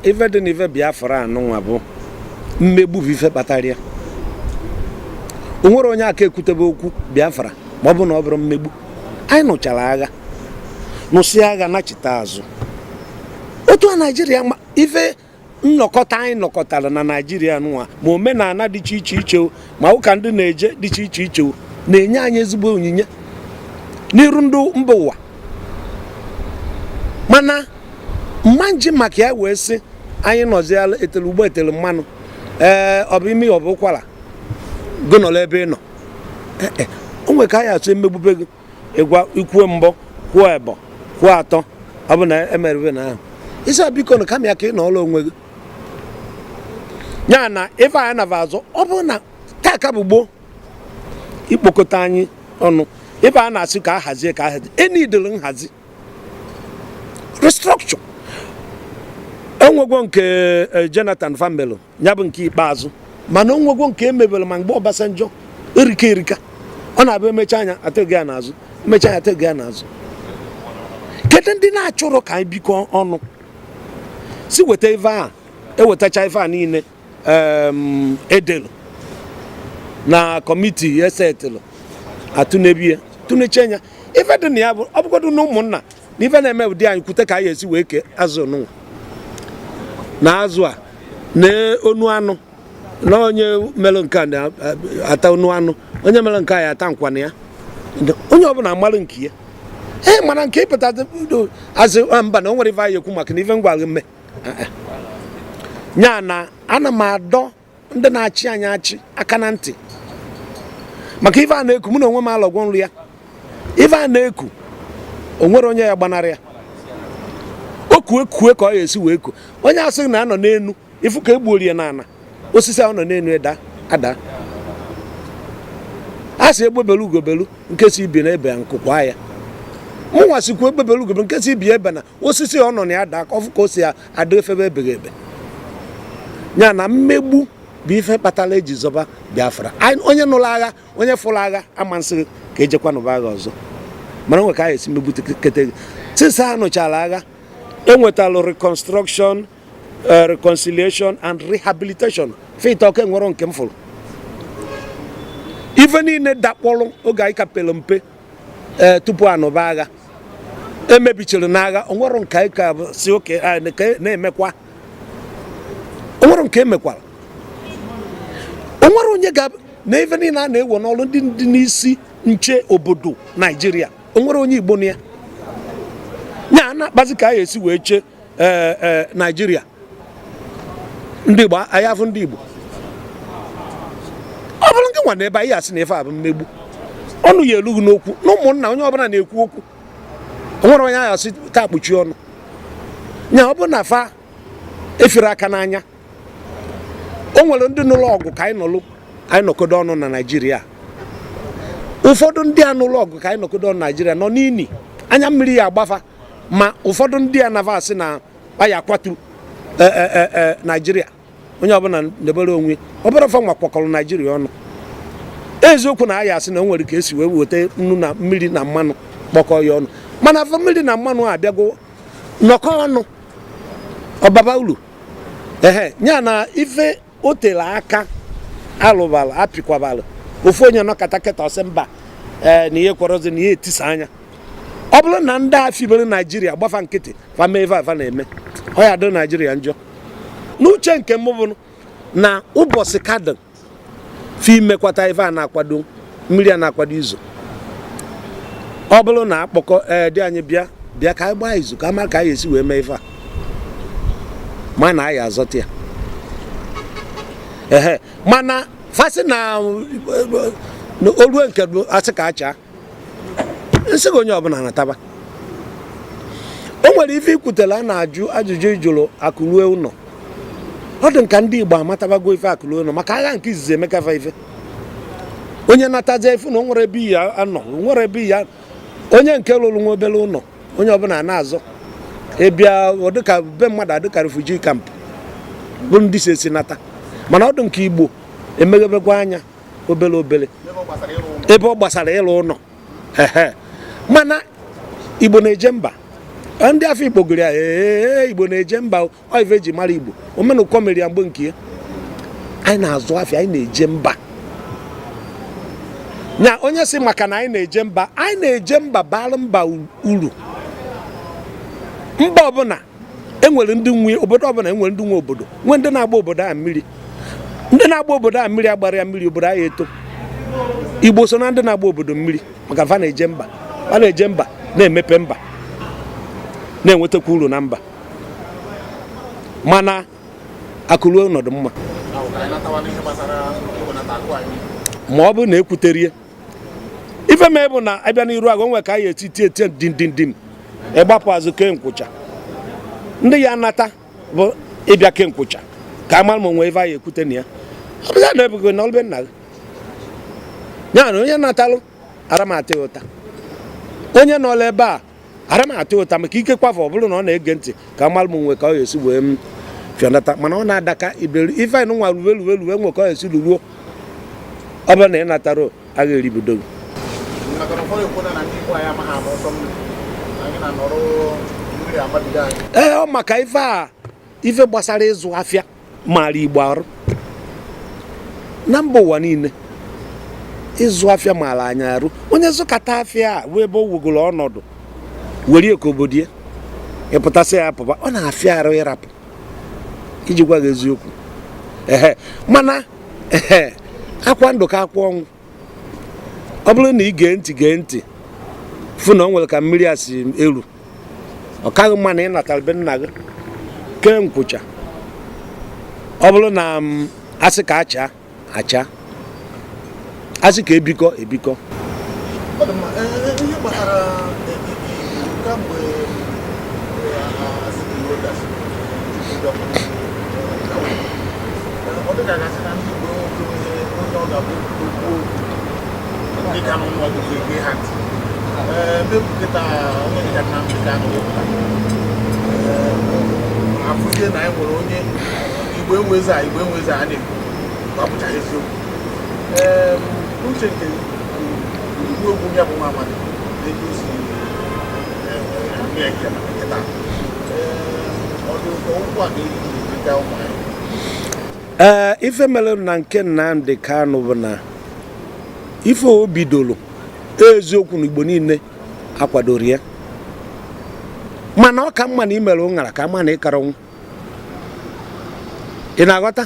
ife dị n'ife Biafra anụnwa bụ mmegbu bụ ife kpatara ya. O nwere onye aka ekwutebe okwu Biafra ma ọ bụ na ọ bụrụ mmegbu. Anyị nụchara agha nụsị agha nachite azụ. Otu a Naịjirịa ife nnọkọta anyị nọkọtara na Naịjirịa nụnwa ma omenala dị iche iche ma ụka ndị na-eje dị iche iche na-enye anyị ezigbo onyinye n'iru ndị mba ụwa. Mana mmanji maka ya wee sị anyị nọziala etele ugbo etele mmanụ ọ bụ imi ọ bụ ụkwara gị nọrọ ebe ị nọ. O nwere ka anyị atụ emegbube gị ịgwa ikwue mbọ kwuo ebo kwuo atọ ọ bụ na emerebe na ahụ isi biko na kama ya ka ị nọọla onwe gị ya na ife anyị nava azụ. Ọ bụ na taa ka bụ gboo ikpokọta anyị ọnụ ife a na-asị ka a hazie enidere nhazi restructure. Enwego nke Jonathan Famelo ya bụ nke ikpeazụ mana onwego nke emebere ma mgbe Obasanjo erika ọ na-abụ emecha anya atụghị ya n'azụ emecha anya atụghị ya n'azụ. Kedu ndị na-achọrọ ka anyị bikọ ọnụ si weta ife a ewetacha ife a niile edelu na kọmiti esetelu atụnebie tụneche anya ife dị na ya bụ ọ bụgodu na ụmụnna na ife na-eme ụdị anyị kwute ka anyị esi wee kee azụ nụnwa na azụ a na onu anụ na onye mere nke a na-ata onu anụ onye mere nke a ya ata nkwana ya onye ọbụla amalụ nke ya mana nke ịpụta azụ mba na o nwere ife anyị ekwu maka na ife ngwa mme nya na ana m adọ ndị na-achị anyị achị aka na ntị maka ife a na-eku mụ na onwe m alọgwọ nrụ ya. Ife a na-eku o nwere onye ya gbanarị ya okue ka ọ ya esi wee ku onye asị na anọ n'enu ifu ka egbuorie n'ana osisi ahụ nọ n'enu ada a sị egbebelu ugobelu nke si ibi na ebe nkụkwa ya mụnwa sikwa egbebelu ugobelu nke si ibi ebe na osisi ọ nọ na ya da ka ọfụ ka o si ada efebe ebeghị ebe ya na mmegbu bụ ife kpatara eji zọba Biafra. Onye nụrụ agha onye fụrụ agha ama nsị ka ejekwa n'ụba agha ọzọ mana onwe ka anyị esi megbu kete since ha nụchara agha enwetalụ reconstruction reconciliation and rehabilitation fita ọka enwero nke m fụrụ ife niile dakpọrọ oge anyị kapelu mpe tupu anụba agha emebichiri n'agha onwero nke anyị ka si oke na-emekwa onwero nke emekwara onwere onye ga na ife niile a na-ewo n'ọrụ ndị n'isi nche obodo Naijiria onwere onye Igbo na ya nya na-akpazi ka anyị esi wee chee Naijiria ndị Igbo anyị afụ ndị Igbo ọ bụrụ nke nwa na ebe anyị asị na ife a bụ mmegbu ọnụ ya elughị n'okwu na ụmụnna onye ọbụla na-ekwu okwu onwere onye anyị asị taa kpuchi ọnụ nya ọ bụrụ na fa efere aka n'anya o nwere ndị nụlụ ọgụ ka anyị nọkodo ọnụ na Naịjirịa. Ụfọdụ ndị a nụlụ ọgụ ka anyị nọkodo ọnụ na Naịjirịa nọ n'ini anya mmiri ya agbafa ma ụfọdụ ndị a nava asị na ya akwatu Naịjirịa onye ọbụla ndebere onwe ọbụrụ fa nwa kpọkọrọ Naịjirịa ọnụ. Eziokwu na aya asị na o nwere ka esi wee weta nnu na mmiri na mmanụ kpọkọ ya ọnụ mana afọ mmiri na mmanụ abịago nọkọ ọnụ ọbaba ulu nya na ife o tere aka alụbala apịkwabala ofu onye nọkata keta ọsị mba na ihe kwọrọzi na ihe etisa anya ọ bụrụ na ndị a fibere Naịjirịa gbafa nkịtị fama eve afa na-eme ọ ya dị Naịjirịa njọ. N'uche nke m bụ na ụbọchị kadị fi mekwata ife a na-akwado mmiri a na-akwado izu ọ bụrụ na akpọkọ dị anyị bịa ka anyị gbaa izu ka ama ka anyị esi wee mee ife a ma na anyị azọta ya mana fasị na olu nke asị ka acha nsị gị onye ọbụla nataba. O nwere ife ikwutere a na-ajụ ajụjụ ijụrụ akụlue ụlọ ọ dị nka ndị Igbo amatabago ife akụlue ụlọ maka agha nke izizi emekafa ife onye natazie ife na o nwere ebe ya anọ nwere ebe ya onye nke lụrụ nwa obere ụlọ onye ọbụla na-azọ ebịa ọ dịka be mmadụ adịka refugee camp bụ ndị si esi nata mana ọ dị nke Igbo emeghebekwa anya obere ebe ọ gbasara ịlụ ụlọ mana Igbo na-eje mba ndị afọ Igbo gụrụ ya Igbo na-eje mba ọ ife ji mara Igbo omenụkọ mere ya mgbe nke ya anyị na-azụ afịa anyị na-eje mba nya onye si maka na anyị na-eje mba bara mba uru mba ọbụla enwere ndị nwe obodo ọbụla enwere ndị nwe obodo nwe ndị na-agba obodo a mmiri ndị na-agba obodo a mmiri agbara ya mmiri obodo anyị eto Igbo so na ndị na-agba obodo mmiri maka fa na-eje mba na-emepe mba na-enwetakwa uru na mba mana akụruo ọnọdụ mma ma ọ bụrụ na ekwuterie ife mee bụ na abịa n'iru agụ nwe ka anyị eti dim ịgbapụ azụ ke nkwụcha ndị ya nata bụ ịbịa ke nkwụcha ka amalụ ma onwe ife anyị ekwute na ya ọ bụla na-ebugo na ọlụbe nna gị ya na onye natalụ aramata ụta onye nọ ebe a aramata ụta maka ike kwafa ọ bụrụ na ọ na-ege ntị ka amalụ ma onwe ka ọ ga-esi wee fịọnata mana ọ na-adaka iberi ife anyị nwa luwe nwe ka ọ ga-esi luruo ọ bụrụ na ị natara agha eribido gị ọ maka ife gbasara ịzụ afịa mara Igbo arụ na mba ụwa niile ịzụ afịa mara anyị arụ onye zụkata afịa wee ebe o wugoro ọnọdụ were ka obodo ya ịpụtasị ya apụba ọ na-afịa arụ ịrapụ iji gwa gị eziokwu mana akwa ndụ ka akwa ọnwụ ọ bụrụ na ị gee ntị fụ na ọ nwere ka mmiri a si eru ọ kaghị mma na ị natara be nna gị kee nkwụcha ọ bụrụ na asị ka acha asị ka ebikọ afụzie na anyị nwere onye Igbo enwezi a na-ekwu apụcha eziokwu uche nke Igbo egwu ya bụ nwa amadi etu si nkịta ọdụụkwụ a ga-eji ụmụ anyị ife mere na nke Nnamdi Kanu bụ na ife o bidoro eziokwu na Igbo niile akwadoro ya mana ọ ka mma na imere ụṅara ka mma na ịkara ọnwụ ị na-aghọta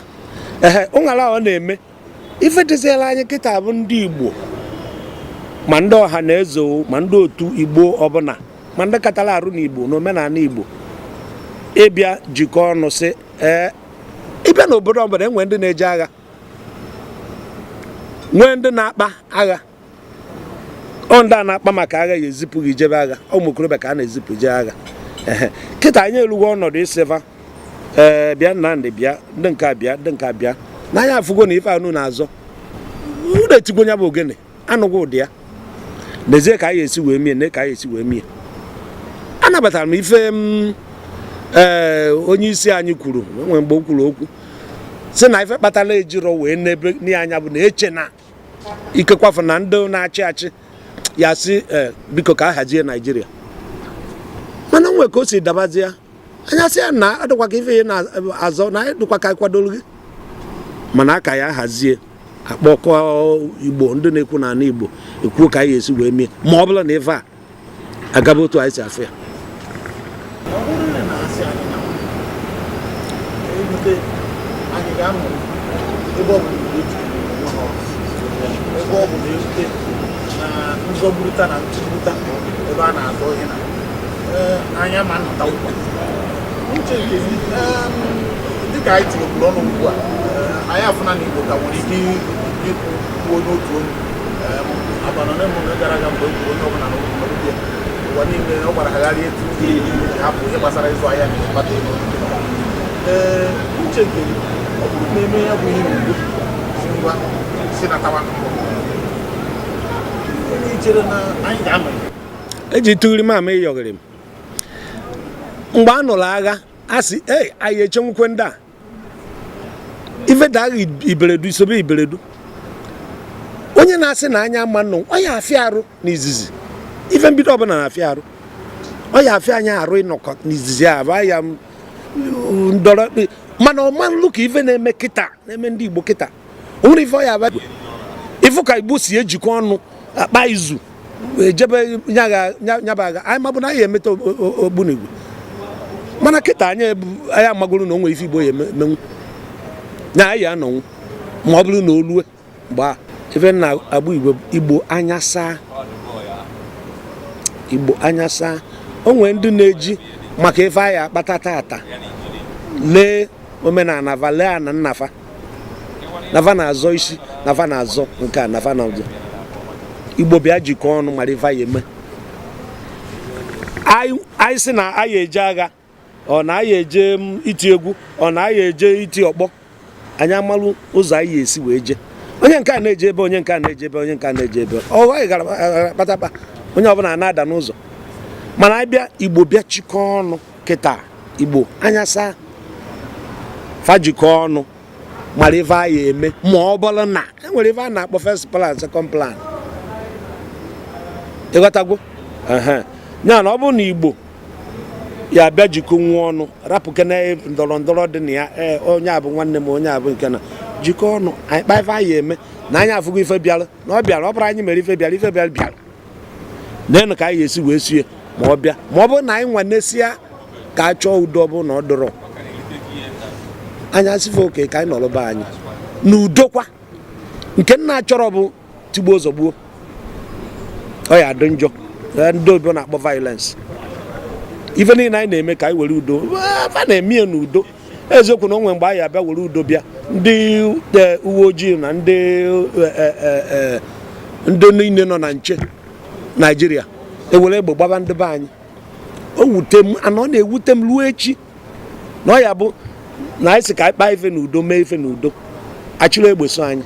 ụṅara ọ na-eme ife dịziela anyị kịta bụ ndị Igbo ma ndị ọha na eze ma ndị otu Igbo ọbụla ma ndị katara arụ na Igbo na omenala Igbo ịbịa jikọ ọnụ sị ịbịa n'obodo ọbụla enwe ndị na-eje agha nwee ndị na-akpa agha ọ ndị a na-akpa maka agha ya ezipụ gị jebe agha ụmụ okorobịa ka a na-ezipụ je agha kịta anyị elugo ọnọdụ ịsịva bịa Nnamdi bịa ndị nke a bịa n'anya afụgo na ife anụ na-azọ unu etigbo nya bụ ogene anụgwo ụdị ya n'ezie ka anyị esi wee mie anabatara m ife onye isi anyị kwuru nwere mgbe o kwuru okwu si na ife kpatara ejiro wee n'ebe n'anya bụ na eche na ikekwafu na ndị na-achị achị ya si biko ka a hazie Naijiria mana nwe ka o si dabazie anya sị ya na adịkwa ka ife na-azọ na dịkwa ka kwadoro gị mana aka ya hazie akpọkọ Igbo ndị na-ekwu na ana Igbo ekwuo ka anyị esi wee mie ma ọ bụla na ife a agaba otu anyị si afụ ya ebe ọ bụ na-ezute na nzọgburịta na ntụgburịta ebe a na-azọ ihe na anya ma nnọta uche nke dịka anyị tinyekuru ọnụ ugbu a anyị afụna na Igbo ka nwere ike ịkwuo n'otu onye abalị na emume gara aga mgbe ekwuru onye ọbụla n'oge ụwa niile ọ gbara hagharị etu hapụ ihe gbasara ịzụ ahịa na ịkpata ego uche nke ọ bụrụ na-eme ya bụ ihe ugbo si ngwa si natawa chere na anyị ga-amụ eji tụgiri m ama ịyọgịrị m mgbe a nụrụ agha a sị anyị echenwukwe ndị a ife da agha iberedu isobe iberedu onye na-asị na anya ama nnụ ọ ya afịa arụ n'izizi ife mbido ọbụla na-afịa arụ ọ ya afịa anyị arụ ịnọkọ n'izizi a ya ndọrọ mana ọma nlụ ka ife na-eme kịta na-eme ndị Igbo kịta o nwere ife ọ ya aba ifu ka Igbo si ejikọ ọnụ akpa izu ejebe nyabaga anyị mabụ na anyị emeta ogbunigwe mana kịta anyị amagoro na o nwere ife Igbo ya emenwu na anyị anọnwụ ma ọ bụrụ na o lue mgbe ife na-agbụ Igbo anya saa Igbo anya saa o nwere ndị na-eji maka ife anyị akpata tata lee omenala va lee ana nnafa nafa na-azọ isi nafa na-azọ nke a nafa na ụzọ Igbo bịa jikọọ ọnụ mara ife anyị eme anyị sị na anyị eje agha ọ na anyị eje iti egwu ọ na anyị eje iti ọkpọ anyị amalụ ụzọ anyị esi wee je onye nke a na-eje ebe onye nke a na-eje ebe onye nke a na-eje ebe ọ anyị gara kpatakpa onye ọbụla na-ada n'ụzọ mana anyị bịa Igbo bịa chịkọọ ọnụ kịta Igbo anya saa fa jikọọ ọnụ mara ife anyị eme ma ọ bụrụ na enwere ife a na-akpọ first plan second plan ịghọtagwo ya na ọ bụrụ na Igbo ya bịa jikọ nwa ọnụ rapụke na ndọrọ ndọrọ dị na ya onye abụ nwanne m onye abụ nke na jikọ ọnụ anyị kpa ife anyị eme na anyị afụgo ife bịara na ọ bịara ọ bụrụ anyị mere ife bịara nenu ka anyị esi wee sie ma ọ bịa ma ọ bụrụ na anyị nwanesia ka a chọọ udo ọ bụrụ na ọ dọrọ anya sife oke ka anyị nọrọba anyị n'udo kwa nke nna chọrọ bụ tigbuo zọgbuo ọ ya dị njọ ndị obodo na-akpọ violence ife niile anyị na-eme ka anyị were udo fa na-eme ya n'udo eziokwu na onwe mgbe anyị abịa were udo bịa ndị uwe ojii na ndị niile nọ na nche Naijiria ewere egbe gbaba ndị be anyị o wute m ana ọ na-ewute m ruo echi na ọ ya bụ na anyị sị ka anyị kpaa ife n'udo mee ife n'udo achịrị egbe so anyị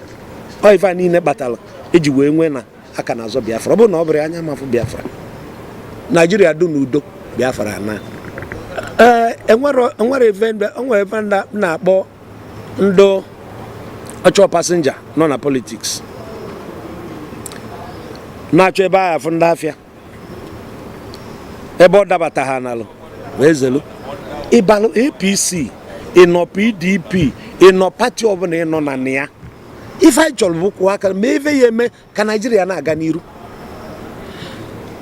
ọ ife niile kpatara eji wee nwee na aka na-azọ Biafra ọ bụrụ na ọ bụrụ anya mafụ Biafra Naijiria dị n'udo Biafra na enwere ife na-akpọ ndị ọchọ pasenja nọ na politiks na-achọ ebe agha afụ ndị afịa ebe ọ dabata ha n'alụ wee zelu ịbalụ APC ịnọ PDP ịnọ pati ọbụla ịnọ na ya ife anyị chọrọ bụ kwụọ aka ma ife ya eme ka Naijiria na-aga n'iru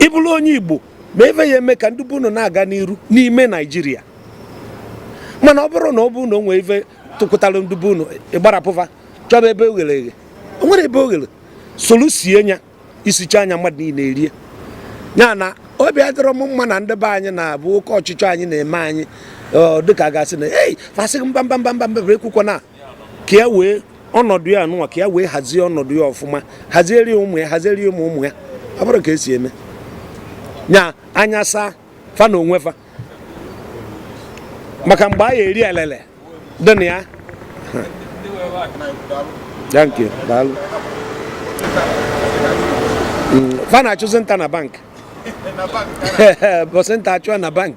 ịbụrụ onye Igbo ma ife ya eme ka ndị bụ unu na-aga n'iru n'ime Naijiria mana ọ bụrụ na ọ bụ na o nwee ife tụkụtara ndị bụ unu ịgbarapụfa chọba ebe oghere eghe o nwere ebe oghere solusie nya isicha anya mmadụ niile erie ya na obi adịrọ m mma na ndị be anyị na-abụ oke ọchịchọ anyị na-eme anyị dịka a gasị na fasị mba ekwukwo na ka ya wee ọnọdụ ya nụnwa ka ya wee hazie ọnọdụ ya ọfụma hazieri ụmụ ya hazieri ụmụ ya ọ bụrụ ka esi eme nya anya saa fa na onwe fa maka mgbe anyị eri elele dị na ya thank you daalụ fa na-achụzi nta na bank bọsị nta achụọ na bank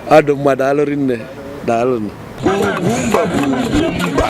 ọ dị mma daalụ rinne daalụ